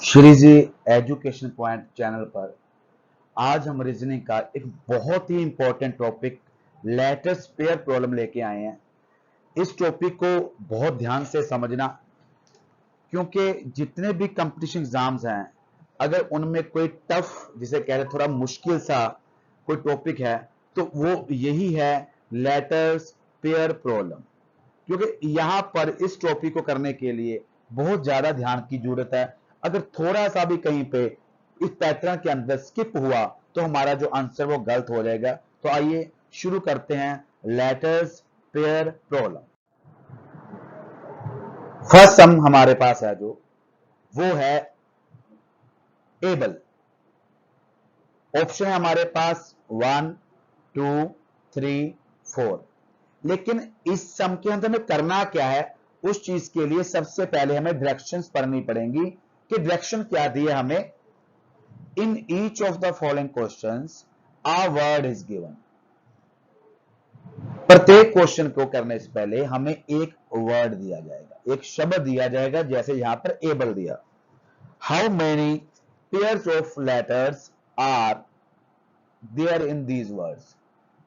Shri ji education point channel पर आज हम रीजनिंग का एक बहुत ही important topic letters pair problem लेके आए हैं। इस टॉपिक को बहुत ध्यान से समझना, क्योंकि जितने भी कंपटीशन एग्जाम्स हैं, अगर उनमें कोई टफ, जिसे कह रहे थोड़ा मुश्किल सा कोई टॉपिक है तो वो यही है, लेटर्स पेयर प्रॉब्लम। क्योंकि यहां पर इस टॉपिक को करने के लिए बहुत ज्यादा ध्यान की जरूरत है। अगर थोड़ा सा भी कहीं पे इस पैटर्न के अंदर स्किप हुआ तो हमारा जो आंसर वो गलत हो जाएगा। तो आइए शुरू करते हैं लेटर्स पेयर प्रॉब्लम। फर्स्ट सम हमारे पास है जो वो है एबल। ऑप्शन है हमारे पास 1 2 3 4। लेकिन इस सम के अंदर हमें करना क्या है, उस चीज के लिए सबसे पहले हमें डायरेक्शंस पढ़नी पड़ेंगी कि डायरेक्शन क्या दी है हमें। In each of the following questions a word is given. प्रत्येक क्वेश्चन को करने से पहले हमें एक वर्ड दिया जाएगा, एक शब्द दिया जाएगा, जैसे यहां पर एबल दिया। How many pairs of letters are there in these words.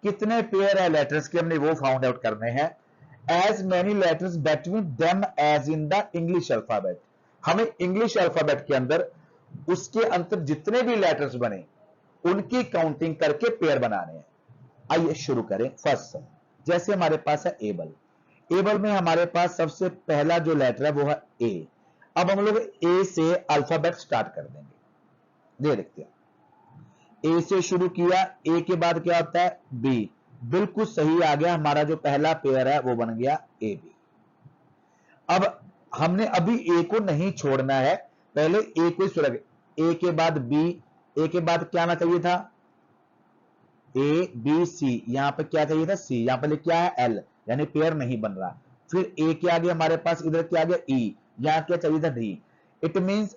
कितने पेयर है लेटर्स के, हमने वो फाउंड आउट करने हैं। As many letters between them as in the English alphabet. हमें इंग्लिश अल्फाबेट के अंदर उसके अंतर जितने भी लेटर्स बने उनकी काउंटिंग करके पेयर बनाने हैं। आइए शुरू करें फर्स्ट सम। जैसे हमारे पास है एबल। एबल में हमारे पास सबसे पहला जो लेटर है वो है ए। अब हम लोग ए से अल्फाबेट स्टार्ट कर देंगे। दे देखते हैं, ए से शुरू किया, ए के बाद क्या होता है बी। बिल्कुल सही आ गया, हमारा जो पहला पेयर है वो बन गया ए बी। अब हमने अभी ए को नहीं छोड़ना है, पहले ए को सुरग, ए के बाद बी, ए के बाद क्या आना चाहिए था ए बी सी, यहां पर क्या चाहिए था सी, यहां पर क्या है एल, यानी पेयर नहीं बन रहा। फिर ए के आगे हमारे पास इधर क्या आ गया ई, यहां क्या चाहिए था डी। इट मींस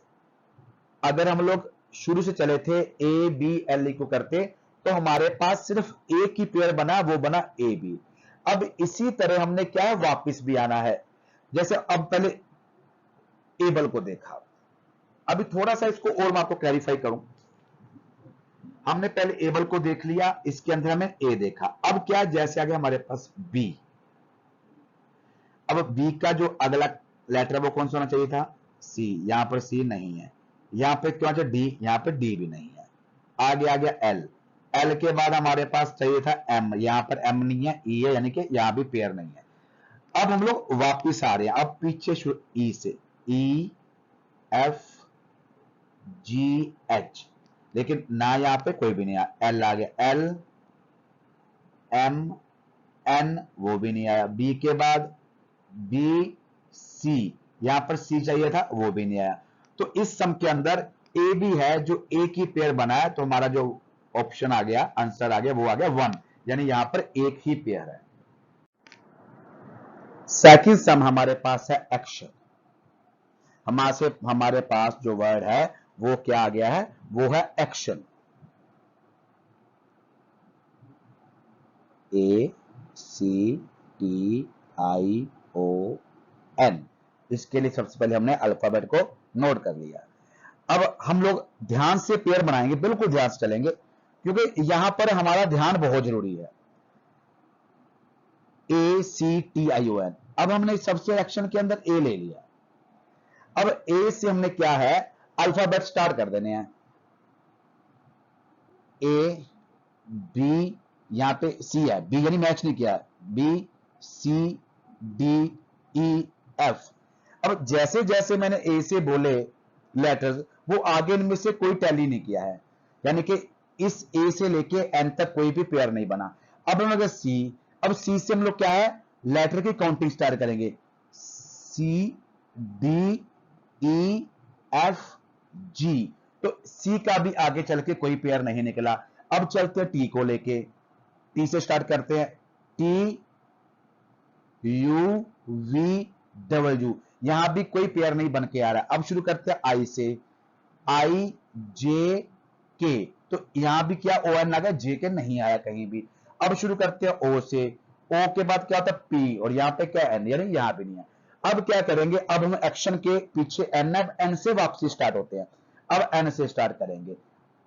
अगर हम लोग शुरू से चले थे ए बी एल को करते तो हमारे पास सिर्फ एक ही पेयर बना, वो बना ए बी। अब इसी तरह हमने क्या है वापिस भी आना है। जैसे अब पहले एबल को देखा, अभी थोड़ा सा इसको और मैं आपको क्लैरिफाई करूं। हमने पहले एबल को देख लिया, इसके अंदर हमें ए देखा। अब क्या, जैसे आ गया हमारे पास बी। अब बी का जो अगला लेटर वो कौन सा होना चाहिए था सी, यहां पर सी नहीं है। यहां पर क्या चाहिए डी, यहां पर डी भी नहीं है। आगे आ गया एल, एल के बाद हमारे पास चाहिए था एम, यहां पर एम नहीं है, ई है, यानी कि यहां भी पेयर नहीं है। अब हम लोग वापिस आ रहे हैं, अब पीछे ई से, ई एफ जी एच, लेकिन ना यहां पे कोई भी नहीं आया। एल आ गया, एल एम एन वो भी नहीं आया। बी के बाद बी सी, यहां पर सी चाहिए था वो भी नहीं आया। तो इस सम के अंदर ए भी है जो एक ही पेयर बना है, तो हमारा जो ऑप्शन आ गया, आंसर आ गया, वो आ गया 1, यानी यहां पर एक ही पेयर है। सेकंड सम हमारे पास है एक्शन। हमारे पास जो वर्ड है वो क्या आ गया है, वो है action. A C T I O N, इसके लिए सबसे पहले हमने अल्फाबेट को नोट कर लिया। अब हम लोग ध्यान से पेयर बनाएंगे, बिल्कुल ध्यान से चलेंगे, क्योंकि यहां पर हमारा ध्यान बहुत जरूरी है। ए C T I O N, अब हमने सबसे एक्शन के अंदर ए ले लिया। अब ए से हमने क्या है अल्फाबेट स्टार्ट कर देने हैं। ए बी, यहां पे सी है, बी यानी मैच नहीं किया, B C D E F. अब जैसे जैसे मैंने ए से बोले लेटर्स, वो आगे इनमें से कोई टैली नहीं किया है, यानी कि इस ए से लेके एन तक कोई भी पेयर नहीं बना। अब हम लोग सी, अब सी से हम लोग क्या है लेटर की काउंटिंग स्टार्ट करेंगे, C D E F G. तो सी का भी आगे चल के कोई पेयर नहीं निकला। अब चलते हैं टी को लेके, टी से स्टार्ट करते हैं, टी यू वी डब्ल्यू, यहां भी कोई पेयर नहीं बन के आ रहा। अब शुरू करते हैं आई से, आई जे के, तो यहां भी क्या ओ एन आ गया, जे के नहीं आया कहीं भी। अब शुरू करते हैं ओ से, ओ के बाद क्या होता है पी, और यहां पे क्या एन, यानी यहां भी नहीं है। अब क्या करेंगे, अब हम एक्शन के पीछे एन है, एन से वापसी स्टार्ट होते हैं। अब एन से स्टार्ट करेंगे,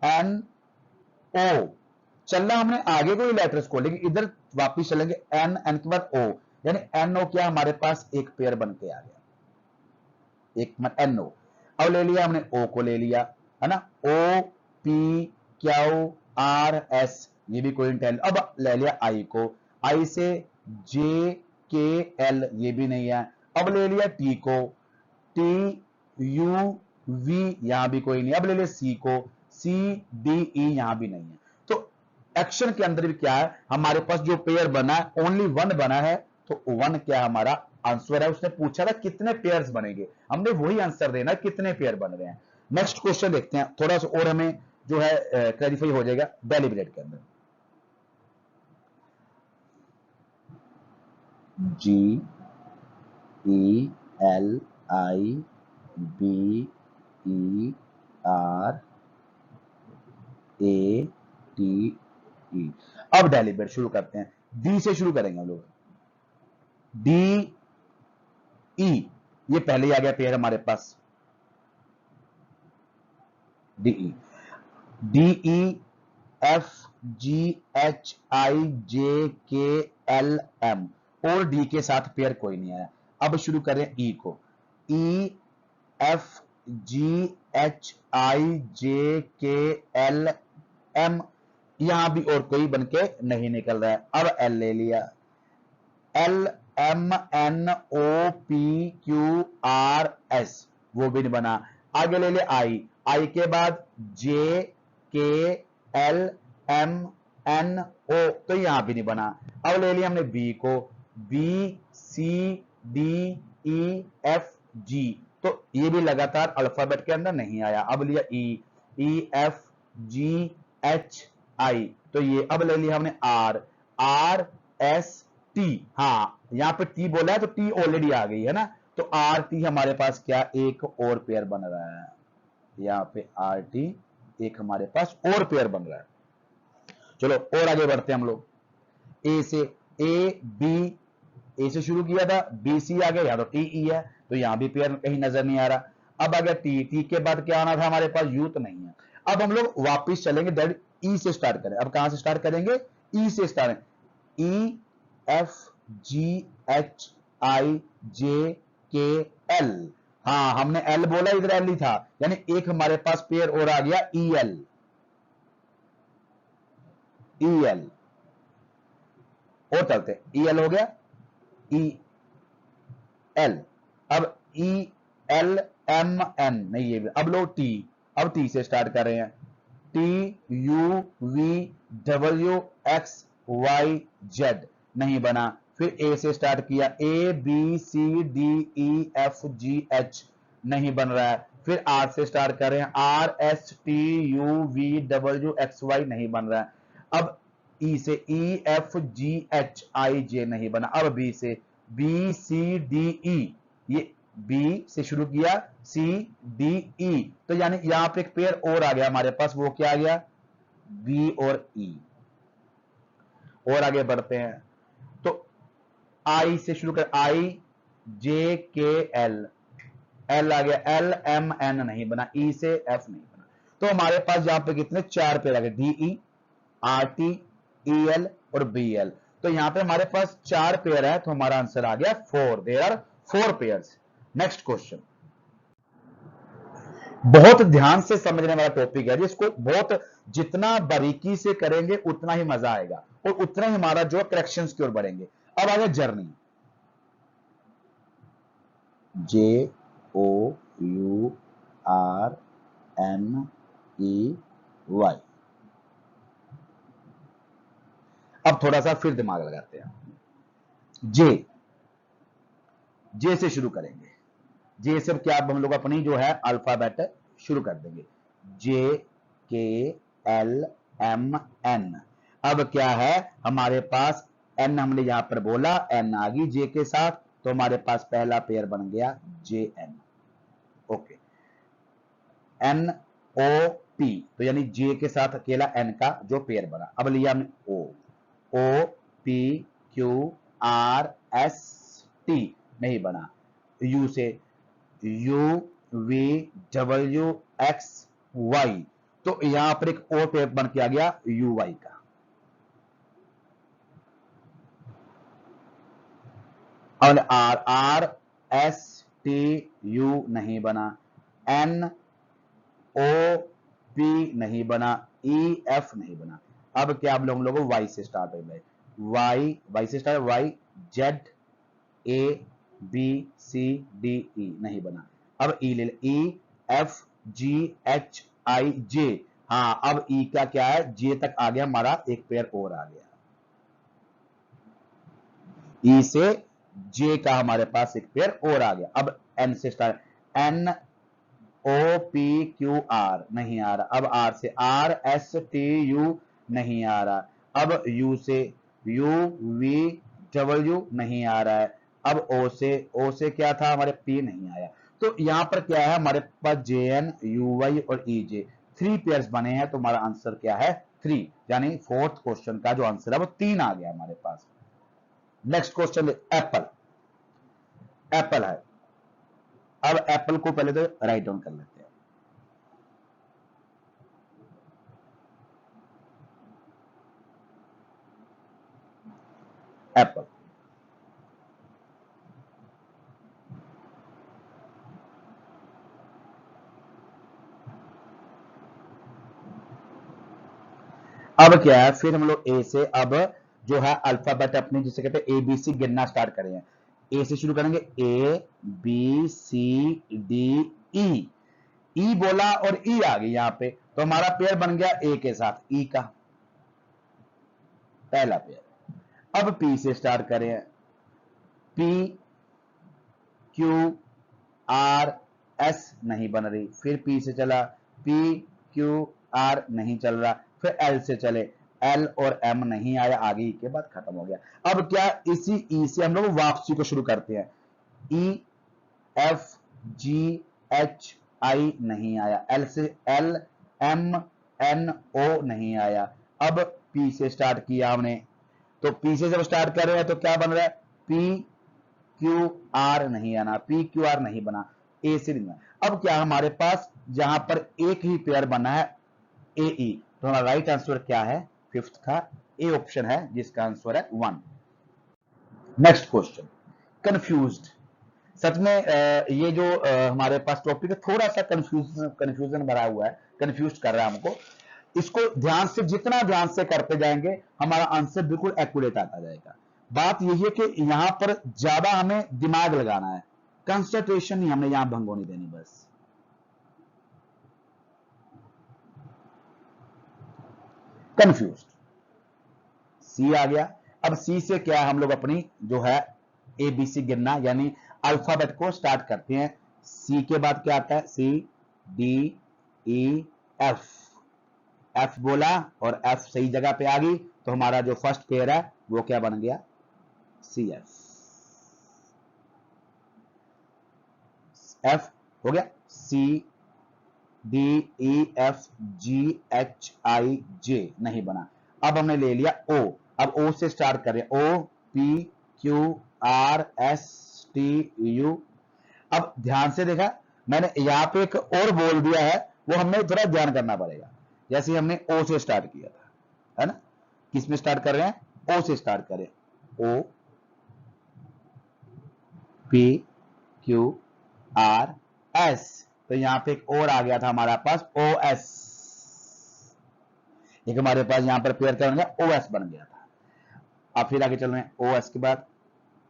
एन ओ, चलना हमने आगे कोई लेटर्स को, लेकिन इधर वापिस चलेंगे एन, एन के बाद ओ, यानी एन ओ क्या हमारे पास एक पेयर बन के आ गया, एक एन ओ। अब ले लिया हमने ओ को ले लिया, है ना, O P Q R S, ये भी कोई इंटेल। अब ले लिया आई को, आई से जे के एल, ये भी नहीं है। अब ले लिया टी को, टी यू वी, यहां भी कोई नहीं। अब ले लिया सी को, सी डी ई, यहां भी नहीं है। तो एक्शन के अंदर भी क्या है, हमारे पास जो पेयर बना है ओनली वन बना है, तो वन क्या हमारा आंसर है। उसने पूछा था कितने पेयर्स बनेंगे, हमने वही आंसर देना, कितने पेयर बन रहे हैं। नेक्स्ट क्वेश्चन देखते हैं, थोड़ा सा और हमें जो है क्लैरिफाई हो जाएगा डेलिब्रेट के अंदर। G E L I B E R A T E. अब डेलिब्रेट शुरू करते हैं, डी से शुरू करेंगे हम लोग। डी ई, ये पहले ही आ गया पेयर हमारे पास, D E, D E F G H I J K L M, और डी के साथ पेयर कोई नहीं आया। अब शुरू करें ई को, ई F G H I J K L M, यहां भी और कोई बनके नहीं निकल रहा है। अब एल ले लिया, L M N O P Q R S, वो भी नहीं बना। आगे ले लिया आई, आई के बाद जे K L M N O, तो यहां भी नहीं बना। अब ले लिया हमने बी को, B C D E F G, तो ये भी लगातार अल्फाबेट के अंदर नहीं आया। अब लिया ई, ई एफ जी एच आई, तो ये। अब ले लिया हमने आर, आर एस टी, हाँ यहां पे टी बोला है तो टी ऑलरेडी आ गई है ना, तो आर टी हमारे पास क्या एक और पेयर बन रहा है, यहां पे आर टी एक हमारे पास और पेयर बन रहा है। चलो और आगे बढ़ते हैं हम लोग, ए से, ए बी, ए से शुरू किया था, बी सी आ गया, यहां तो टी ई है, तो यहां भी पेयर कहीं नजर नहीं आ रहा। अब आ गया टी, टी के बाद क्या आना था हमारे पास, यू तो नहीं है। अब हम लोग वापिस चलेंगे, दैट ई से स्टार्ट करें। अब कहां से स्टार्ट करेंगे, ई से start, E F G H I J K L, हाँ हमने एल बोला, इधर एल ही था, यानी एक हमारे पास पेयर और आ गया ई एल, ई एल। और चलते, ई एल हो गया, ई एल। अब ई एल एम एन, नहीं ये भी। अब लो टी, अब टी से स्टार्ट कर रहे हैं, T U V W X Y Z, नहीं बना। फिर ए से स्टार्ट किया, A B C D E F G H, नहीं बन रहा है। फिर आर से स्टार्ट कर रहे हैं, R S T U V W X Y, नहीं बन रहा है। अब ई से, ई F G H I J, नहीं बना। अब बी से, बी सी डी ई, ये बी से शुरू किया, सी डी ई, तो यानी यहां पे एक पेयर और आ गया हमारे पास, वो क्या आ गया, बी और ई। और आगे बढ़ते हैं, तो आई से शुरू कर, आई जे के एल, एल आ गया, एल एम एन नहीं बना, ई से एफ नहीं बना। तो हमारे पास यहां पे कितने, चार पेयर आ गए, D E, R T, E L और बी एल। तो यहां पे हमारे पास चार पेयर है, तो हमारा आंसर आ गया 4, there are 4 pairs. Next question, बहुत ध्यान से समझने वाला टॉपिक है, जिसको बहुत जितना बारीकी से करेंगे उतना ही मजा आएगा और उतना ही हमारा जो करेक्शंस की ओर बढ़ेंगे। अब आ गया journey, J O U R N E Y. अब थोड़ा सा फिर दिमाग लगाते हैं, जे, जे से शुरू करेंगे, जे से क्या हम लोग अपनी जो है अल्फाबेट शुरू कर देंगे, जे के एल एम एन। अब क्या है हमारे पास, एन हमने यहां पर बोला, एन आ गई जे के साथ, तो हमारे पास पहला पेयर बन गया J N, okay. N O P, तो यानी जे के साथ अकेला एन का जो पेयर बना। अब लिया हमने O, O P Q R S T, नहीं बना। यू से U V W X Y, तो यहां पर एक और पेयर बन के आ गया यू वाई का। और R, R S T U नहीं बना, एन ओ पी नहीं बना, ई एफ नहीं बना। अब क्या आप लोगों वाई से स्टार्ट हो गए, वाई, वाई से start, Y Z A B C D E नहीं बना। अब ई ले, ई एफ जी एच आई जे, हाँ अब ई का क्या है, जे तक आ गया हमारा, एक पेयर और आ गया, ई से जे का हमारे पास एक पेयर और आ गया। अब एन से start, N O P Q R नहीं आ रहा, अब आर से आर एस टी यू नहीं आ रहा, अब यू से यू वी डब्ल्यू नहीं आ रहा है, अब ओ से क्या था हमारे पी नहीं आया। तो यहां पर क्या है हमारे पास जे एन यू वाई और ई जे, 3 पेयर्स बने हैं, तो हमारा आंसर क्या है 3, यानी फोर्थ क्वेश्चन का जो आंसर है वो 3 आ गया हमारे पास। नेक्स्ट क्वेश्चन एप्पल, एप्पल है। अब एप्पल को पहले तो राइट डाउन कर लेते हैं। एप्पल, अब क्या है, फिर हम लोग ए से अब जो है अल्फाबेट अपनी जिसे कहते हैं एबीसी गिनना स्टार्ट करेंगे। ए से शुरू करेंगे, ए बी सी डी ई, ई बोला और ई आ गई यहां पे, तो हमारा पेयर बन गया ए के साथ ई का, पहला पेयर। अब पी से स्टार्ट करें, पी क्यू आर एस नहीं बन रही, फिर पी से चला, पी क्यू आर नहीं चल रहा, फिर एल से चले, एल और एम नहीं आया, आगे ई के बाद खत्म हो गया। अब क्या इसी ई से हम लोग वापसी को शुरू करते हैं, ई एफ जी एच आई नहीं आया, एल से एल एम एन ओ नहीं आया, अब पी से स्टार्ट किया हमने, तो पी से जब स्टार्ट कर रहे हैं तो क्या बन रहा है, पी क्यू आर नहीं आना, पी क्यू आर नहीं बना, ए से नहीं बना। अब क्या हमारे पास जहां पर एक ही पेयर बना है ए ई, तो हमारा राइट आंसर क्या है, फिफ्थ का ए ऑप्शन है जिसका आंसर है 1। Next question, confused. सच में ये जो हमारे पास टॉपिक है थोड़ा सा कंफ्यूजन भरा हुआ है, कंफ्यूज कर रहा है हमको। इसको ध्यान से, जितना ध्यान से करते जाएंगे हमारा आंसर बिल्कुल एक्यूरेट आता जाएगा। बात यही है कि यहां पर ज्यादा हमें दिमाग लगाना है, कंसंट्रेशन नहीं हमें यहां भंग होने देनी बस। कंफ्यूज, सी आ गया। अब सी से क्या हम लोग अपनी जो है एबीसी गिनना यानी अल्फाबेट को स्टार्ट करते हैं। सी के बाद क्या आता है, C D E F, F बोला और एफ सही जगह पे आ गई, तो हमारा जो फर्स्ट पेयर है वो क्या बन गया, सी एफ, एफ हो गया, C D E F G H I J नहीं बना। अब हमने ले लिया ओ, अब ओ से स्टार्ट करें, O P Q R S T U. अब ध्यान से देखा, मैंने यहां पे एक और बोल दिया है, वो हमें थोड़ा ध्यान करना पड़ेगा। जैसे हमने ओ से स्टार्ट किया था, है ना, किस में स्टार्ट कर रहे हैं, ओ से स्टार्ट करें, O P Q R S, तो यहां पे एक और आ गया था हमारे पास ओ एस, एक हमारे पास यहां पर पेयर क्या बन गया, ओ एस बन गया था। अब फिर आगे चल रहे हैं, ओ एस के बाद,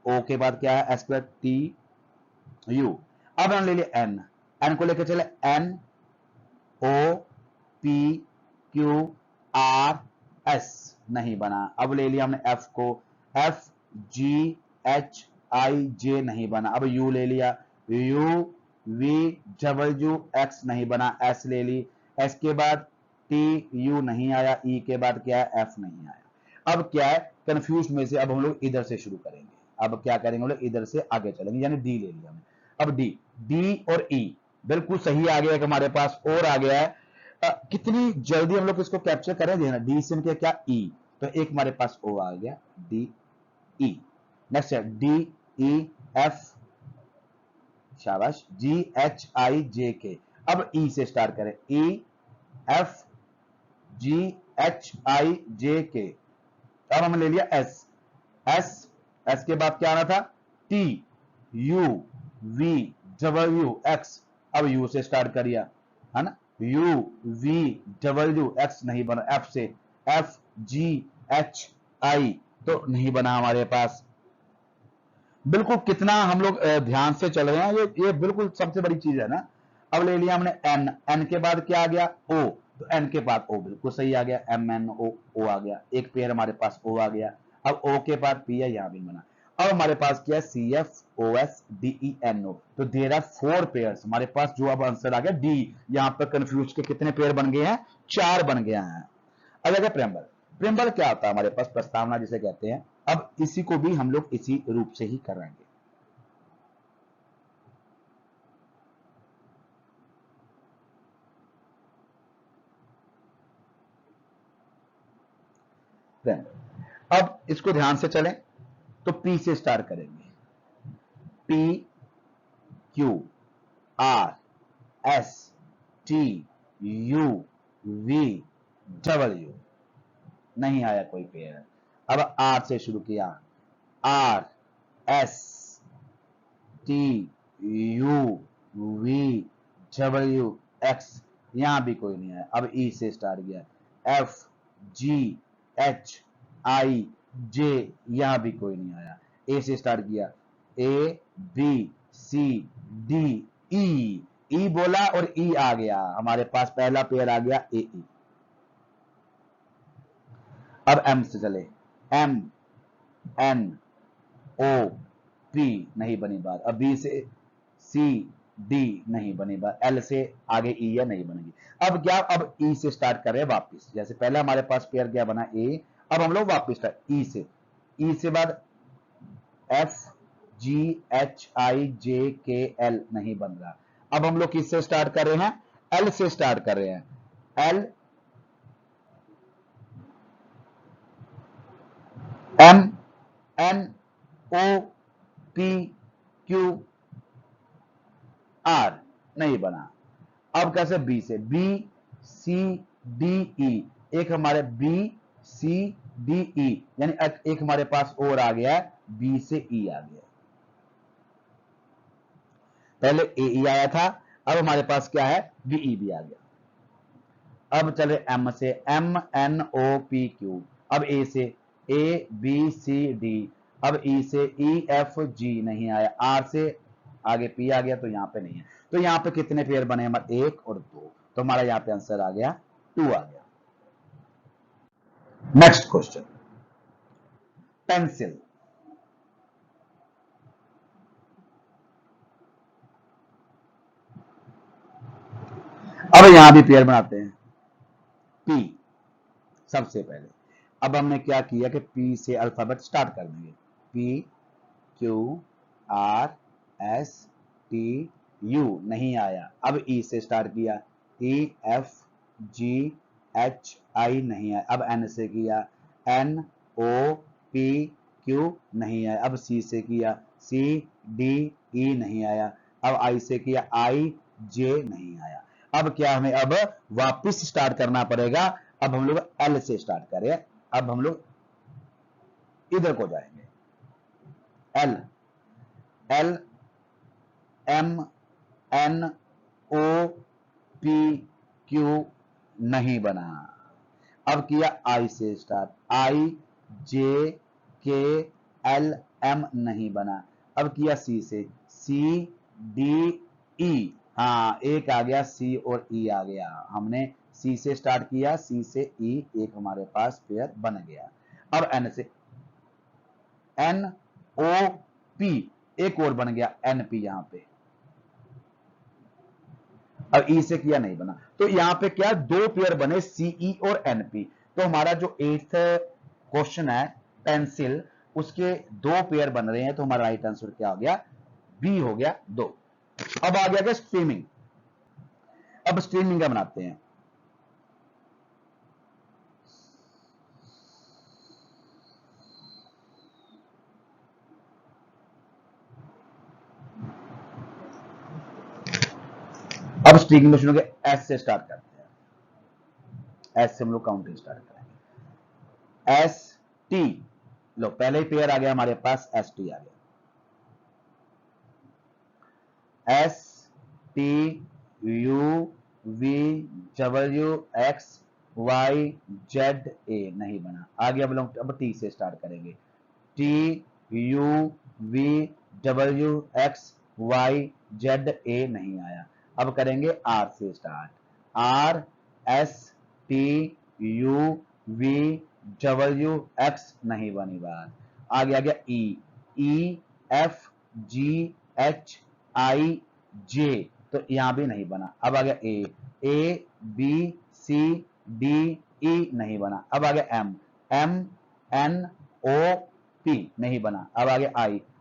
ओ के बाद क्या है, एस के बाद टी यू। अब हम ले लिया एन, एन को लेकर चले, N O P Q R S नहीं बना। अब ले लिया हमने एफ को, F G H I J नहीं बना। अब यू ले लिया, यू वी डब्ल्यू एक्स नहीं बना, एस ले ली, एस के बाद टी यू नहीं आया, ई के बाद क्या है, एफ नहीं आया। अब क्या है, कंफ्यूज में से अब हम लोग इधर से शुरू करेंगे। अब क्या करेंगे हम लोग, इधर से आगे चलेंगे, यानी डी ले लिया हमने। अब डी, डी और ई बिल्कुल सही आ गया है हमारे पास, और आ गया है। कितनी जल्दी हम लोग इसको कैप्चर करें, देना डी से क्या क्या ई, तो एक हमारे पास ओ आ गया, डी ई। नेक्स्ट है डी ई एफ शाबाश, GHIJK। अब ई से स्टार्ट करें, EFGHIJK। अब हमने ले लिया एस, एस के बाद क्या आना था, TUVWX। अब यू से स्टार्ट करिए, है ना, UVWX नहीं बना, एफ से FGHI तो नहीं बना हमारे पास। बिल्कुल कितना हम लोग ध्यान से चल रहे हैं, ये बिल्कुल सबसे बड़ी चीज है ना। अब ले लिया हमने एन, एन के बाद क्या आ गया, ओ, तो एन के बाद ओ बिल्कुल सही आ गया, MNO, ओ आ गया, एक पेयर हमारे पास ओ आ गया। अब ओ के बाद पी है, यहां भी बना। अब हमारे पास क्या है, CFOSDENO, तो देयर आर 4 पेयर्स हमारे पास। जो अब आंसर आ गया डी। यहां पर कंफ्यूज के कितने पेयर बन गए हैं, 4 बन गया है। अब अगर प्रेम्बल, प्रेम्बल क्या होता है हमारे पास, प्रस्तावना जिसे कहते हैं। अब इसी को भी हम लोग इसी रूप से ही कराएंगे। अब इसको ध्यान से चलें, तो पी से स्टार्ट करेंगे, PQRSTUV। नहीं आया कोई पेयर। अब आर से शुरू किया, RSTUVWX, यहां भी कोई नहीं आया। अब ई से स्टार्ट किया, FGHIJ, यहां भी कोई नहीं आया। ए से स्टार्ट किया, ABCDE, ई बोला और ई आ गया, हमारे पास पहला पेयर आ गया ए। अब एम से चले, MNOP, नहीं बनी बात। अब बी से CD, नहीं बनी बात। एल से आगे ई या नहीं बनेगी। अब क्या, अब ई से स्टार्ट कर रहे हैं वापिस, जैसे पहले हमारे पास पेयर क्या बना ए, अब हम लोग वापिस स्टार्ट ई से, ई से बाद FGHIJKL, नहीं बन रहा। अब हम लोग किससे स्टार्ट कर रहे हैं, एल से स्टार्ट कर रहे हैं, LMNOPQR, नहीं बना। अब कैसे, बी से, BCDE, एक हमारे BCDE, यानी एक हमारे पास और आ गया है, बी से ई आ गया। पहले ए आया था, अब हमारे पास क्या है, बीई भी आ गया। अब चले एम से, MNOPQ। अब ए से ABCD। अब ई से EFG, नहीं आया। आर से आगे पी आ गया, तो यहां पे नहीं है। तो यहां पे कितने पेयर बने हमारे, 1 और 2, तो हमारा यहां पे आंसर आ गया 2 आ गया। Next question, pencil. अब यहां भी पेयर बनाते हैं, पी सबसे पहले। अब हमने क्या किया कि पी से अल्फाबेट स्टार्ट कर देंगे, PQRSTU, नहीं आया। अब ई से स्टार्ट किया, EFGHI, नहीं आया। अब एन से किया, NOPQ, नहीं आया। अब सी से किया, CDE, नहीं आया। अब आई से किया, IJ, नहीं आया। अब क्या, हमें अब वापिस स्टार्ट करना पड़ेगा। अब हम लोग एल से स्टार्ट करें, अब हम लोग इधर को जाएंगे, LMNOPQ, नहीं बना। अब किया आई से स्टार्ट, IJKLM, नहीं बना। अब किया सी से, CDE, हाँ एक आ गया, सी और ई आ गया। हमने सी से स्टार्ट किया, सी से ई, एक हमारे पास पेयर बन गया। अब एन से, NOP, एक और बन गया, NP यहां पे। अब ई से किया, नहीं बना। तो यहां पे क्या, 2 पेयर बने, CE और NP। तो हमारा जो 8th क्वेश्चन है पेंसिल, उसके 2 पेयर बन रहे हैं, तो हमारा राइट आंसर क्या हो गया, बी हो गया 2। अब आ गया स्ट्रीमिंग। अब स्ट्रीमिंग का बनाते हैं, अब स्ट्रिंग में शुरू के एस से स्टार्ट करते हैं, एस से हम लोग काउंटिंग स्टार्ट करेंगे। एस टी, लो पहले ही पेयर आ गया हमारे पास, एस टी आ गया, S T U V W X Y Z A नहीं बना, आगे अब टी से स्टार्ट करेंगे, T U V W X Y Z A नहीं आया। अब करेंगे आर से start, R S T U V W X नहीं बनी बात, आगे आ गया ई, ई एफ जी एच आई जे, तो यहां भी नहीं बना। अब आ गया ए बी सी डी ई नहीं बना। अब आ गया M, M N O P नहीं बना। अब आ गया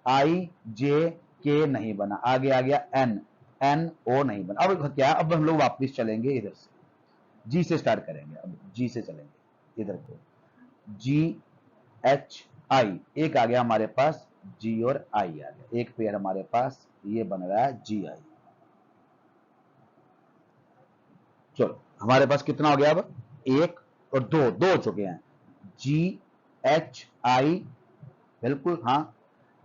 आई जे के नहीं बना। आगे आ गया एन एन ओ नहीं बना। अब क्या, अब हम लोग वापस चलेंगे इधर से, जी से स्टार्ट करेंगे, अब जी से चलेंगे इधर को, जी एच आई, एक आ गया हमारे पास, जी और आई आ गया, एक पेयर हमारे पास ये बन रहा है जी आई। चलो हमारे पास कितना हो गया, अब एक और दो, दो हो चुके हैं, जी एच आई, बिल्कुल हाँ,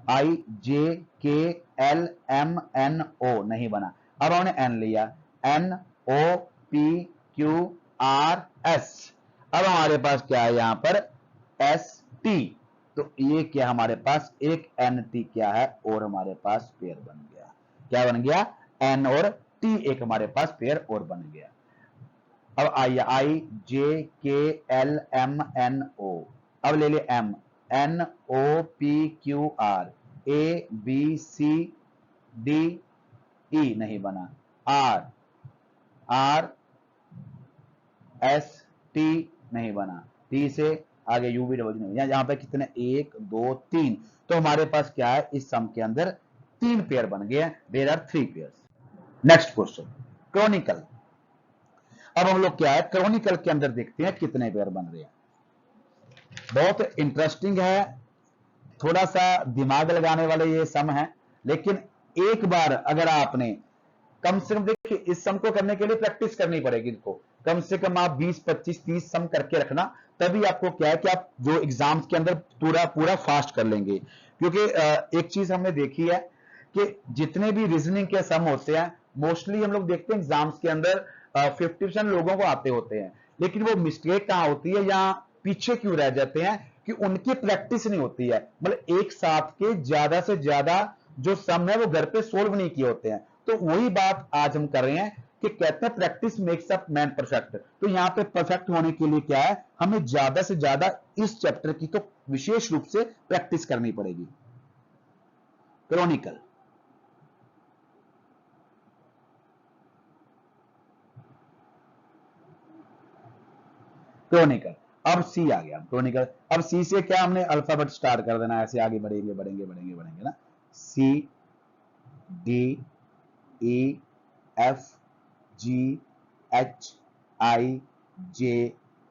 आई J K L M N O नहीं बना। अब हमने एन लिया, N O P Q R S, अब हमारे पास क्या है यहां पर, एस टी, तो ये क्या हमारे पास एक एन टी क्या है और हमारे पास पेयर बन गया, क्या बन गया, एन और टी एक हमारे पास पेयर और बन गया। अब आई J K L M N ओ, अब ले ले M N O P Q R, A B C D E नहीं बना, आर आर एस टी नहीं बना, टी से आगे यू वी डबल नहीं, यहां पे कितने, एक दो तीन, तो हमारे पास क्या है, इस सम के अंदर तीन पेयर बन गए, there are three pairs. Next question, chronicle. अब हम लोग क्या है, क्रॉनिकल के अंदर देखते हैं कितने पेयर बन रहे हैं। बहुत इंटरेस्टिंग है, थोड़ा सा दिमाग लगाने वाले ये सम है, लेकिन एक बार अगर आपने कम से कम, देखिए इस सम को करने के लिए प्रैक्टिस करनी पड़ेगी, इनको कम से कम आप 20 25 30 सम करके रखना, तभी आपको क्या है कि आप जो एग्जाम्स के अंदर पूरा पूरा फास्ट कर लेंगे। क्योंकि एक चीज हमने देखी है कि जितने भी रीजनिंग के सम होते हैं, मोस्टली हम लोग देखते हैं एग्जाम्स के अंदर 50% लोगों को आते होते हैं, लेकिन वो मिस्टेक कहां होती है या पीछे क्यों रह जाते हैं, कि उनकी प्रैक्टिस नहीं होती है, मतलब एक साथ के ज्यादा से ज्यादा जो सम है वो घर पे सोल्व नहीं किए होते हैं। तो वही बात आज हम कर रहे हैं कि कहते हैं practice makes up man perfect, तो यहां पे परफेक्ट होने के लिए क्या है, हमें ज्यादा से ज्यादा इस चैप्टर की तो विशेष रूप से प्रैक्टिस करनी पड़ेगी। क्रॉनिकल, क्रॉनिकल, अब सी आ गया क्रॉनिकल। अब सी से क्या, हमने अल्फाबेट स्टार्ट कर देना, ऐसे आगे बढ़ेंगे बढ़ेंगे बढ़ेंगे बढ़ेंगे ना, C D E F G H I J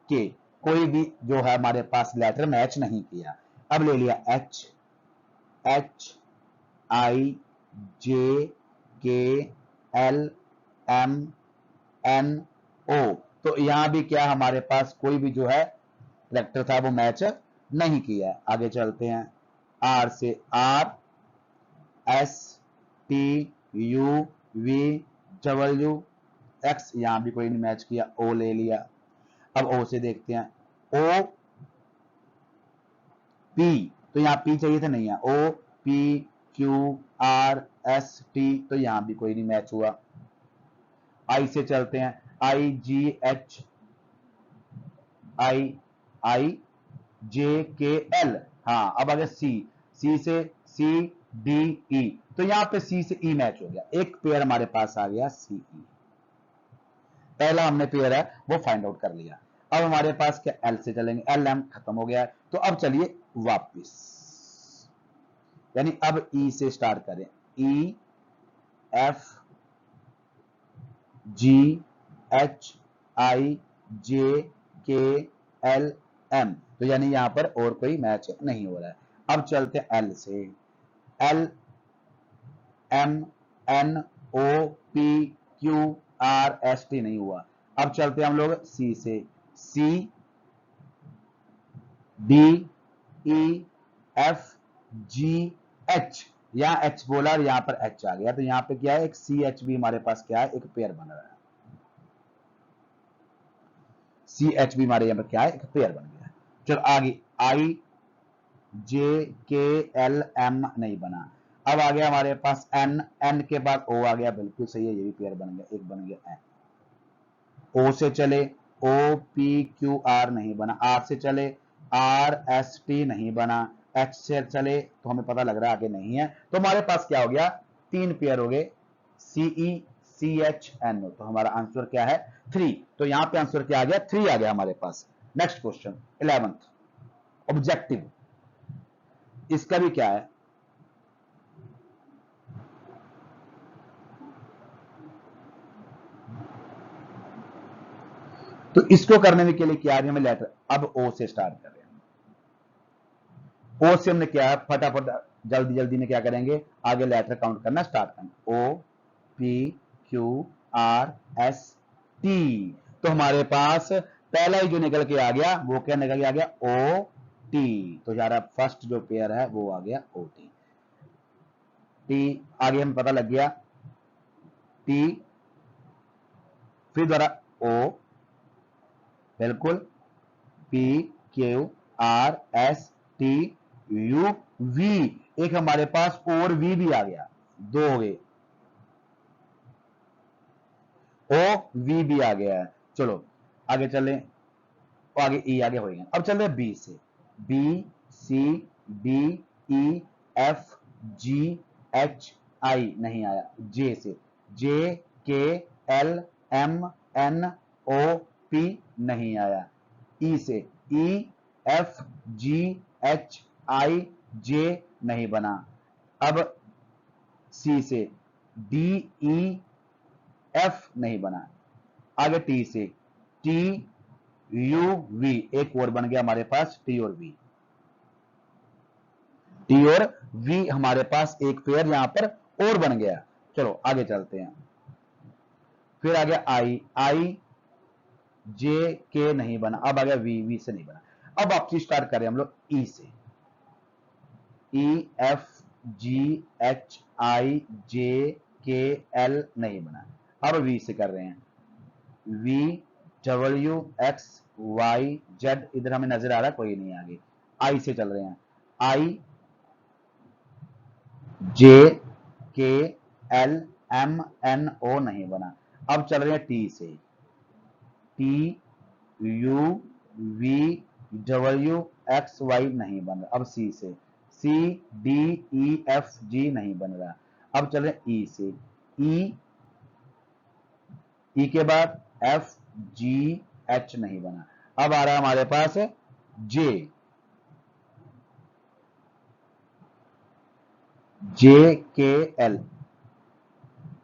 K, कोई भी जो है हमारे पास लेटर मैच नहीं किया। अब ले लिया H H I J K L M N O, तो यहां भी क्या हमारे पास कोई भी जो है लेटर था वो मैच नहीं किया। आगे चलते हैं, आर से are S T U V W x, यहां भी कोई नहीं मैच किया, ओ ले लिया। अब ओ से देखते हैं, ओ पी, तो यहां पी चाहिए था, नहीं है, O P Q R S T, तो यहां भी कोई नहीं मैच हुआ। आई से चलते हैं, आई जी एच आई आई जे के एल, हाँ अब अगर सी, सी से सी डी ई, तो यहां पे सी से ई मैच हो गया, एक पेयर हमारे पास आ गया सी ई, पहला हमने पेयर है वो फाइंड आउट कर लिया। अब हमारे पास क्या, एल से चलेंगे, एल एम खत्म हो गया, तो अब चलिए वापिस, यानी अब ई से स्टार्ट करें, ई F G H I J K L M, तो यानी यहां पर और कोई मैच नहीं हो रहा है। अब चलते हैं एल से, L M N O P Q R S T नहीं हुआ। अब चलते हैं हम लोग सी से, C D E F G H, यहां एच बोला और यहां पर एच आ गया, तो यहां पे क्या है, एक सी एच भी हमारे पास क्या है, एक पेयर बन रहा है। सी एच भी हमारे यहां पर क्या है, एक पेयर बन गया। चलो आगे, आई जे के एल एम नहीं बना। अब आ गया हमारे पास एन, एन के बाद ओ आ गया, बिल्कुल सही है, ये भी पेयर बन गया, एक बन गया एन। ओ से चले, ओ पी क्यू आर नहीं बना। आर से चले, आर एस टी नहीं बना। एच से चले तो हमें पता लग रहा है आगे नहीं है, तो हमारे पास क्या हो गया, तीन पेयर हो गए, C E C H N O. तो हमारा आंसर क्या है, 3। तो यहां पे आंसर क्या आ गया, 3 आ गया हमारे पास। नेक्स्ट क्वेश्चन 11th, ऑब्जेक्टिव, इसका भी क्या है, तो इसको करने के लिए क्या है, हमें लेटर, अब ओ से स्टार्ट कर रहे हैं। ओ से हमने क्या है, फटाफट जल्दी जल्दी में क्या करेंगे, आगे लेटर काउंट करना स्टार्ट करना, O P Q R S T. तो हमारे पास पहला ही जो निकल के आ गया वो क्या निकल के आ गया, ओ टी। तो हमारा फर्स्ट जो पेयर है वो आ गया ओ टी। टी आगे हमें पता लग गया, टी फिर द्वारा ओ, बिल्कुल, P Q R S T U V, एक हमारे पास और वी भी आ गया, दो हो गए, ओ वी भी आ गया है। चलो आगे चलें, आगे ई आगे हो गया। अब चल रहे बी से, B C D E F G H I नहीं आया। जे से, J K L M N O P नहीं आया। ई से, ई F G H I J नहीं बना। अब सी से, डी ई एफ नहीं बना। आगे टी से, टी यू वी, एक और बन गया हमारे पास, टी और वी, टी और वी हमारे पास एक पेयर यहां पर और बन गया। चलो आगे चलते हैं, फिर आ गया आई, आई जे के नहीं बना। अब आ गया वी, वी से नहीं बना। अब आपसी स्टार्ट करें हम लोग ई से, ई F G H I J K L नहीं बना। अब वी से कर रहे हैं, V W X Y Z, इधर हमें नजर आ रहा है कोई नहीं आगे। आई से चल रहे हैं, आई J K L M N O नहीं बना। अब चल रहे हैं टी से, T U V W X Y नहीं बन रहा। अब सी से, सी डी ई एफ जी नहीं बन रहा। अब चल रहे ई से, ई के बाद एफ जी एच नहीं बना। अब आ रहा है हमारे पास जे, जे के एल।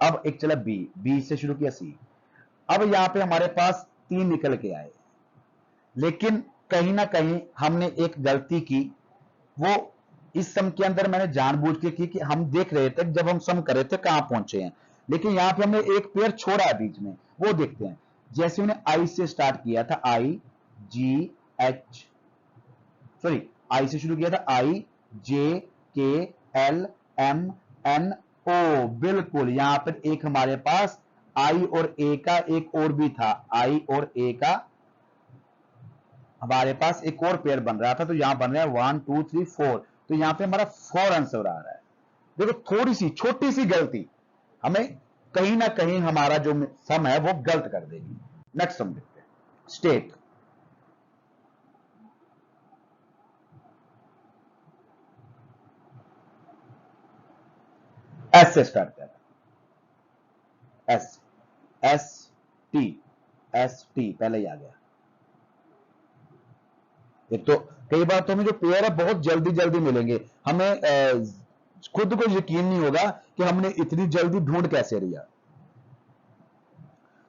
अब एक चला बी, बी से शुरू किया सी। अब यहां पे हमारे पास तीन निकल के आए, लेकिन कहीं ना कहीं हमने एक गलती की, वो इस सम के अंदर मैंने जानबूझ के की कि हम देख रहे थे जब हम सम कर रहे थे कहां पहुंचे हैं, लेकिन यहां पे हमने एक पेयर छोड़ा है बीच में, वो देखते हैं। जैसे उन्हें आई से स्टार्ट किया था, आई जी एच, सॉरी आई से शुरू किया था, आई J K L M N ओ, बिल्कुल यहां पर एक हमारे पास आई और ए का एक और भी था, आई और ए का हमारे पास एक और पेयर बन रहा था। तो यहां बन रहा है 1 2 3 4, तो यहां पे हमारा 4 आंसर आ रहा है। देखो थोड़ी सी छोटी सी गलती हमें कहीं ना कहीं हमारा जो सम है वो गलत कर देगी। नेक्स्ट सम देखते हैं, स्टेट, एस से स्टार्ट कर, S, S T, S T पहले ही आ गया। एक तो कई बार तो हमें जो पेयर है बहुत जल्दी जल्दी मिलेंगे, हमें खुद को यकीन नहीं होगा कि हमने इतनी जल्दी ढूंढ कैसे लिया।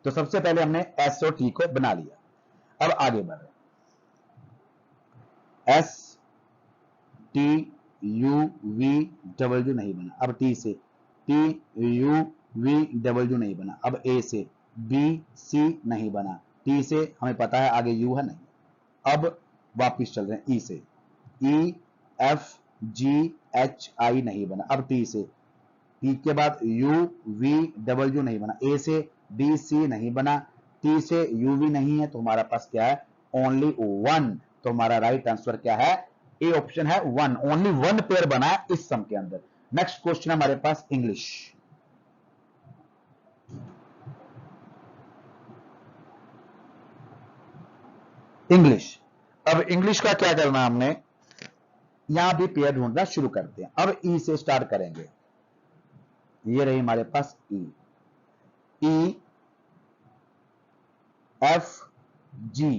तो सबसे पहले हमने एस और टी को बना लिया। अब आगे बढ़ रहे, S T U V W नहीं बना। अब टी से, टी यू वी डब्ल्यू नहीं बना। अब ए से, बी सी नहीं बना, टी से हमें पता है आगे यू है नहीं। अब वापिस चल रहे हैं ई से, ई एफ जी एच आई नहीं बना। अब टी से, टी के बाद यू वी डब्ल्यू नहीं बना, ए से बी सी नहीं बना, टी से यू वी नहीं है, तो हमारा पास क्या है ओनली वन। तो हमारा राइट आंसर क्या है, ए ऑप्शन है वन, ओनली वन पेयर बना है इस सम के अंदर। नेक्स्ट क्वेश्चन हमारे पास इंग्लिश। इंग्लिश, अब इंग्लिश का क्या करना हमने, यहां भी पेयर ढूंढना शुरू करते हैं। अब ई से स्टार्ट करेंगे, ये रही हमारे पास ई, ई एफ जी,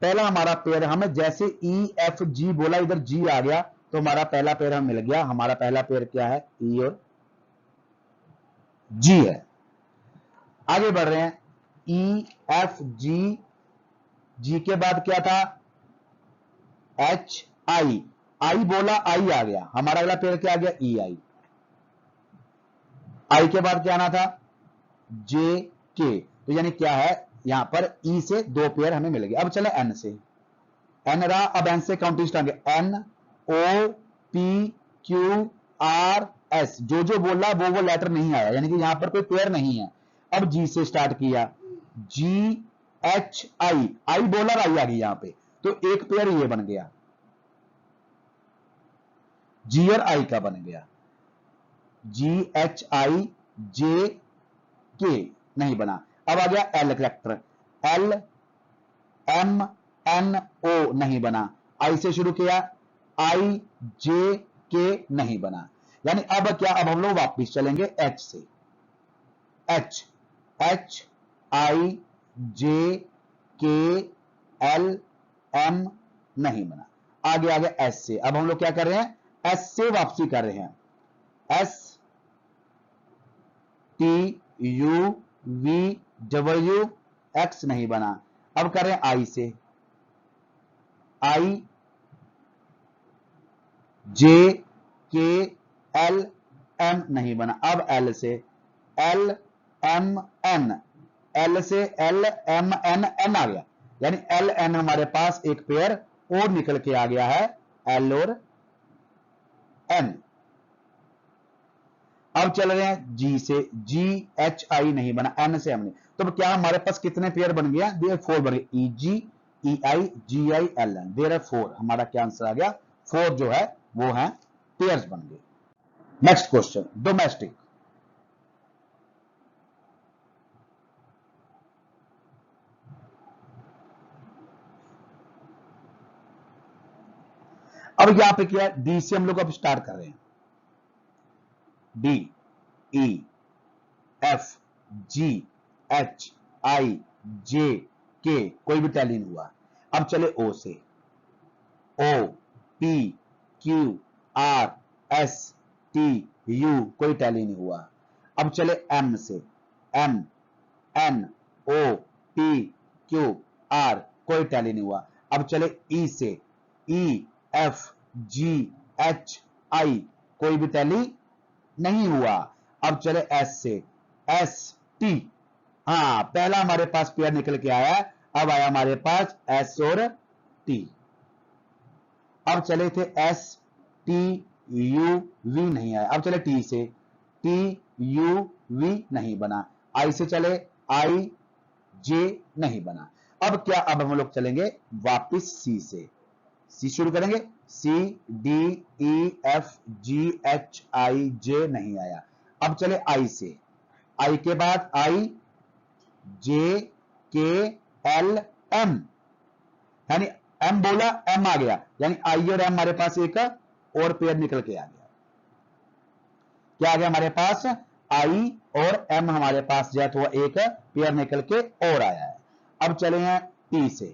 पहला हमारा पेयर, हमें जैसे ई एफ जी बोला इधर जी आ गया, तो हमारा पहला पेयर हमें मिल गया। हमारा पहला पेयर क्या है, ई और जी है। आगे बढ़ रहे हैं, ई एफ जी, जी के बाद क्या था एच आई, आई बोला आई आ गया, हमारा अगला पेयर क्या आ गया ई आई, आई के बाद क्या आना था जे के, तो यानी क्या है यहां पर ई से दो पेयर हमें मिल गए। अब चले एन से, एन रहा, अब एन से counting start, N O P Q R S, जो जो बोला वो लेटर नहीं आया, यानी कि यहां पर कोई पेयर नहीं है। अब जी से स्टार्ट किया, जी एच आई, आई बोला आई आ गई यहां पे, तो एक पेयर ये बन गया, जी और आई का बन गया, जी एच आई जे के नहीं बना। अब आ गया L character, L M N O नहीं बना, आई से शुरू किया, आई जे के नहीं बना, यानी अब क्या, अब हम लोग वापिस चलेंगे एच से, H H I J K L M नहीं बना। आगे आगे एस से, अब हम लोग क्या कर रहे हैं, एस से वापसी कर रहे हैं, S T U V W X नहीं बना। अब कर रहे हैं आई से, आई जे के एल एम नहीं बना। अब एल से, एल एम एन, एल से एल एम एन एन आ गया, यानी एल एन हमारे पास एक पेयर और निकल के आ गया है, एल और एन। अब चल रहे हैं जी से, जी एच आई नहीं बना, एन से हमने, तो क्या हमारे पास कितने पेयर बन गया, देयर फोर बन गए, E G E I G I L N, therefore, हमारा क्या आंसर आ गया, फोर जो है वो है पेयर्स बन गए। Next question, domestic. अब यहां पे क्या है, डी से हम लोग अब स्टार्ट कर रहे हैं, D E F G H I J K, कोई भी टैली नहीं हुआ। अब चले ओ से, O P Q R S T U, कोई टैली नहीं हुआ। अब चले एम से, M N O P Q R, कोई टैली नहीं हुआ। अब चले ई से, ई एफ जी एच आई, कोई भी टैली नहीं हुआ। अब चले एस से, एस टी, हाँ पहला हमारे पास पेयर निकल के आया, अब आया हमारे पास एस और टी। अब चले थे एस टी यू वी नहीं आया। अब चले टी से, टी यू वी नहीं बना। आई से चले, आई जे नहीं बना। अब क्या, अब हम लोग चलेंगे वापिस सी से, सी शुरू करेंगे, C D E F G H I J नहीं आया। अब चले आई से, आई के बाद आई जे के एल एम, यानी एम बोला एम आ गया, यानी आई और एम हमारे पास एक और पेयर निकल के आ गया। क्या आ गया हमारे पास, आई और एम हमारे पास जो है एक पेयर निकल के और आया है। अब चले हैं टी से,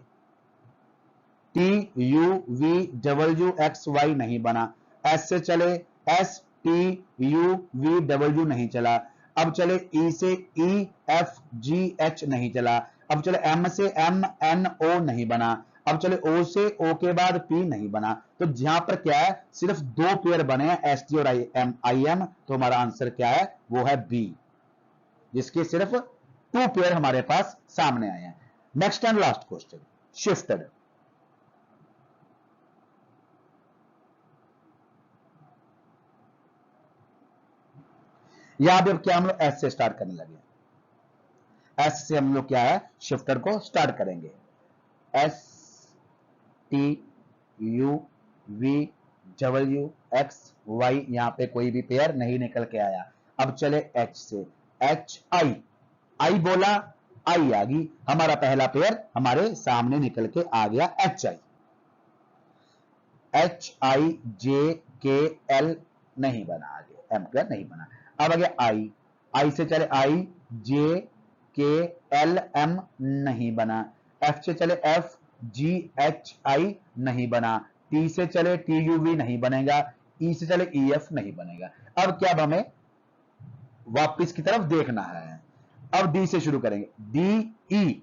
T U V W X Y नहीं बना। एस से चले, S T U V W नहीं चला। अब चले ई से, ई एफ जी एच नहीं चला। अब चले एम से, एम एन ओ नहीं बना। अब चले ओ से, ओ के बाद पी नहीं बना। तो यहां पर क्या है, सिर्फ दो पेयर बने हैं, एस टी और आई एम, तो हमारा आंसर क्या है, वो है बी, जिसके सिर्फ 2 पेयर हमारे पास सामने आए हैं। Next and last question, shifted. यहां पे क्या हम लोग एस से स्टार्ट करने लगे, एस से हम लोग क्या है शिफ्टर को स्टार्ट करेंगे। S T U V W X Y, यहां पे कोई भी पेयर नहीं निकल के आया। अब चले एच से, एच आई, आई बोला आई आ गई, हमारा पहला पेयर हमारे सामने निकल के आ गया H I. H I J K L नहीं बना, आगे एम पेयर नहीं बना। अब आगे आई, आई से चले आई जे के एल एम नहीं बना। एफ से चले एफ जी एच आई नहीं बना। टी से चले टी यू वी नहीं बनेगा। ई से चले ई एफ नहीं बनेगा। अब क्या, अब हमें वापिस की तरफ देखना है। अब डी से शुरू करेंगे, डी ई,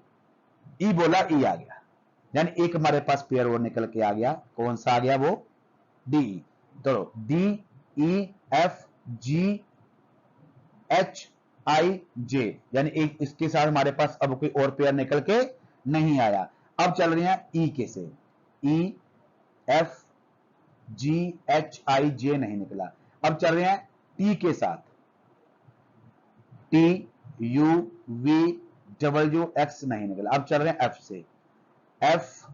ई बोला ई आ गया, यानी एक हमारे पास पेयर और निकल के आ गया। कौन सा आ गया वो, डी। तो D E F G H I J, यानी एक इसके साथ हमारे पास अब कोई और पेयर निकल के नहीं आया। अब चल रही है ई के से, ई F G H I J नहीं निकला। अब चल रहे हैं टी के साथ, T U V W X नहीं निकला। अब चल रहे हैं एफ से, एफ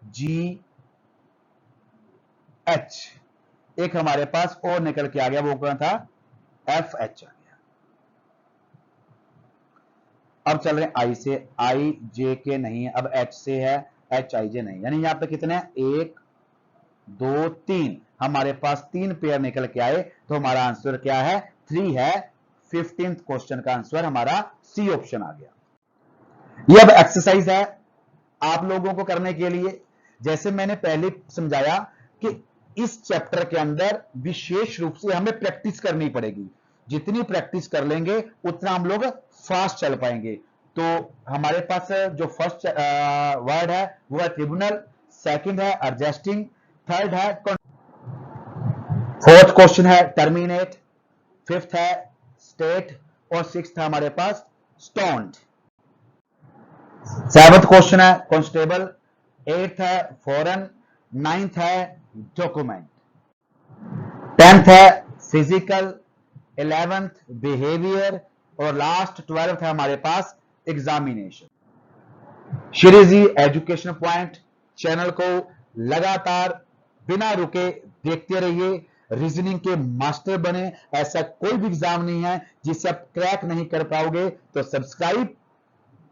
जी एच, एक हमारे पास और निकल के आ गया, वो कौन था, एफ एच आ गया। अब चल रहे हैं आई से, आई जे के नहीं है। अब एच से है, एच आई जे नहीं, यानी यहां पे कितने हैं, 1 2 3, हमारे पास 3 पेयर निकल के आए। तो हमारा आंसर क्या है, 3 है। 15th क्वेश्चन का आंसर हमारा सी ऑप्शन आ गया। ये अब एक्सरसाइज है आप लोगों को करने के लिए। जैसे मैंने पहले समझाया कि इस चैप्टर के अंदर विशेष रूप से हमें प्रैक्टिस करनी पड़ेगी। जितनी प्रैक्टिस कर लेंगे उतना हम लोग फास्ट चल पाएंगे। तो हमारे पास जो फर्स्ट वर्ड है वो है ट्रिब्यूनल, सेकंड है एडजस्टिंग, थर्ड है, फोर्थ क्वेश्चन है टर्मिनेट, फिफ्थ है स्टेट और सिक्स्थ है हमारे पास स्टोन्ड। सेवंथ क्वेश्चन है कांस्टेबल, एट्थ है फॉरेन, नाइन्थ है डॉक्यूमेंट, 10th है फिजिकल, 11th बिहेवियर और लास्ट 12th है हमारे पास examination. Shri ji education point channel को लगातार बिना रुके देखते रहिए, रीजनिंग के मास्टर बने। ऐसा कोई भी एग्जाम नहीं है जिसे आप क्रैक नहीं कर पाओगे। तो सब्सक्राइब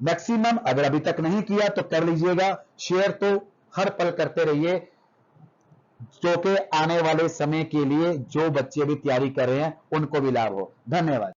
मैक्सिमम अगर अभी तक नहीं किया तो कर लीजिएगा, शेयर तो हर पल करते रहिए, जो कि आने वाले समय के लिए जो बच्चे भी तैयारी कर रहे हैं उनको भी लाभ हो। धन्यवाद।